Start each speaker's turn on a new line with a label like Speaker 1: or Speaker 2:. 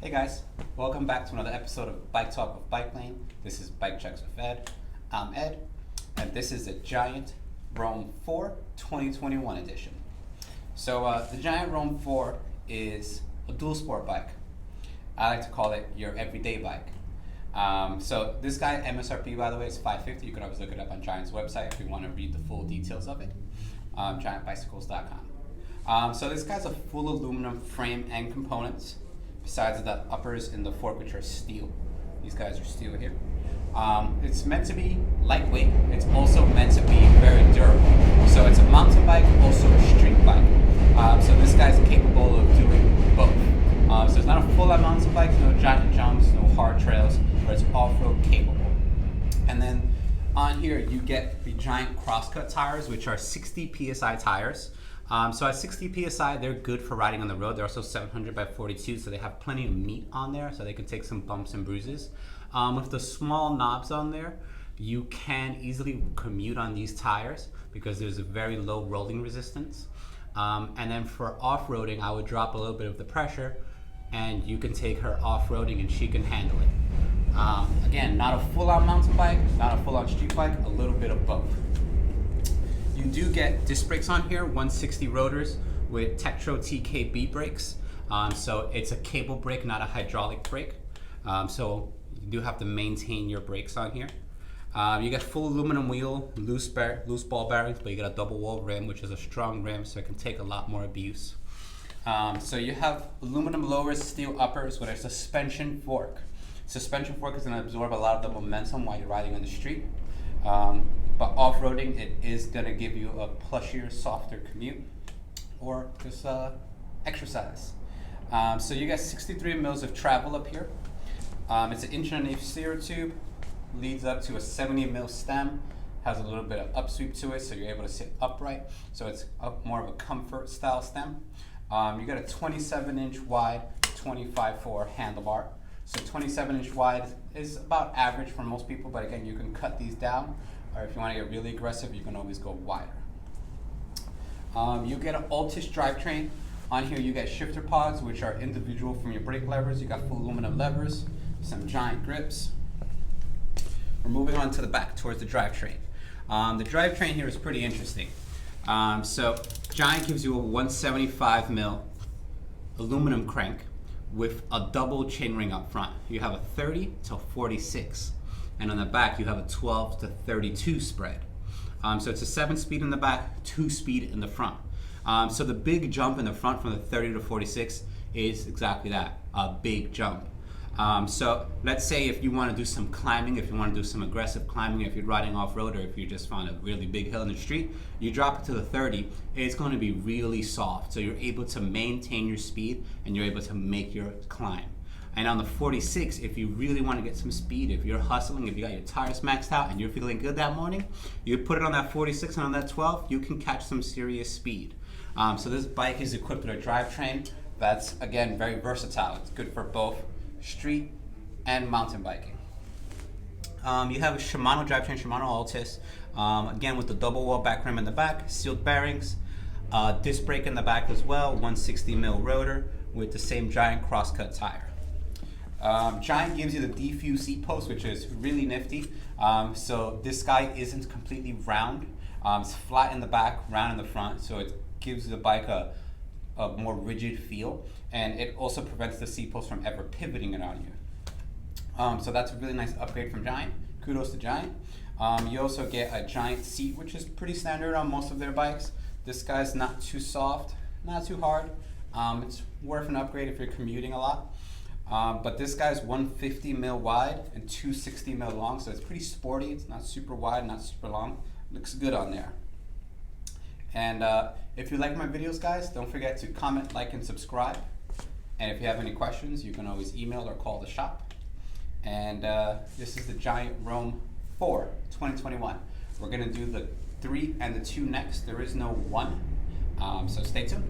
Speaker 1: Hey guys, welcome back to another episode of Bike Talk with BikeLane. This is Bike Checks with Ed. I'm Ed, and this is the Giant Roam 4 2021 edition. So the Giant Roam 4 is a dual sport bike. I like to call it your everyday bike. So this guy, MSRP by the way, is $550. You can always look it up on Giant's website if you want to read the full details of it. GiantBicycles.com. So this guy's a full aluminum frame and components. Besides the uppers and the fork, which are steel. These guys are steel here. It's meant to be lightweight. It's also meant to be very durable. So it's a mountain bike, also a street bike. So this guy's capable of doing both. So it's not a full-on mountain bike, no giant jumps, no hard trails, but it's off-road capable. And then on here you get the Giant crosscut tires, which are 60 PSI tires. So at 60 PSI, they're good for riding on the road. They're also 700 by 42, so they have plenty of meat on there, so they can take some bumps and bruises. With the small knobs on there, you can easily commute on these tires because there's a very low rolling resistance. And then for off-roading, I would drop a little bit of the pressure, and you can take her off-roading and she can handle it. Again, not a full-on mountain bike, not a full-on street bike, a little bit of both. You do get disc brakes on here, 160 rotors with Tektro TKB brakes. So it's a cable brake, not a hydraulic brake. So you do have to maintain your brakes on here. You get full aluminum wheel, loose ball bearings, but you get a double wall rim, which is a strong rim, so it can take a lot more abuse. So you have aluminum lowers, steel uppers with a suspension fork. Suspension fork is going to absorb a lot of the momentum while you're riding on the street. But off-roading, it is going to give you a plushier, softer commute or just exercise. So you got 63 mils of travel up here. It's an 1.5" steer tube, leads up to a 70 mil stem, has a little bit of upsweep to it so you're able to sit upright. So it's more of a comfort style stem. You got a 27-inch wide, 25/4 handlebar. So 27-inch wide is about average for most people, but again, you can cut these down, or if you want to get really aggressive, you can always go wider. You get an Altis drivetrain. On here you get shifter pods, which are individual from your brake levers. You got full aluminum levers, some Giant grips. We're moving on to the back, towards the drivetrain. The drivetrain here is pretty interesting. So Giant gives you a 175 mil aluminum crank with a double chainring up front. You have a 30 to 46, and on the back you have a 12 to 32 spread. So it's a 7-speed in the back, 2-speed in the front. So the big jump in the front from the 30 to 46 is exactly that, a big jump. So let's say if you want to do some climbing, if you want to do some aggressive climbing, if you're riding off-road, or if you just found a really big hill in the street, you drop it to the 30, it's going to be really soft. So you're able to maintain your speed and you're able to make your climb. And on the 46, if you really want to get some speed, if you're hustling, if you got your tires maxed out and you're feeling good that morning, you put it on that 46 and on that 12, you can catch some serious speed. So this bike is equipped with a drivetrain that's, again, very versatile. It's good for both street and mountain biking. You have a Shimano drivetrain, Shimano Altis, again with the double wall back rim in the back, sealed bearings, disc brake in the back as well, 160 mil rotor with the same Giant crosscut tire. Giant gives you the defuse seat post, which is really nifty. So this guy isn't completely round. It's flat in the back, round in the front, so it gives the bike a more rigid feel, and it also prevents the seat post from ever pivoting it on you. So that's a really nice upgrade from Giant. Kudos to Giant. You also get a Giant seat, which is pretty standard on most of their bikes. This guy's not too soft, not too hard. It's worth an upgrade if you're commuting a lot. But this guy's 150 mil wide and 260 mil long, so it's pretty sporty. It's not super wide, not super long. Looks good on there. And if you like my videos, guys, don't forget to comment, like, and subscribe. And if you have any questions, you can always email or call the shop. And this is the Giant Roam 4 2021. We're going to do the 3 and the 2 next. There is no 1. So stay tuned.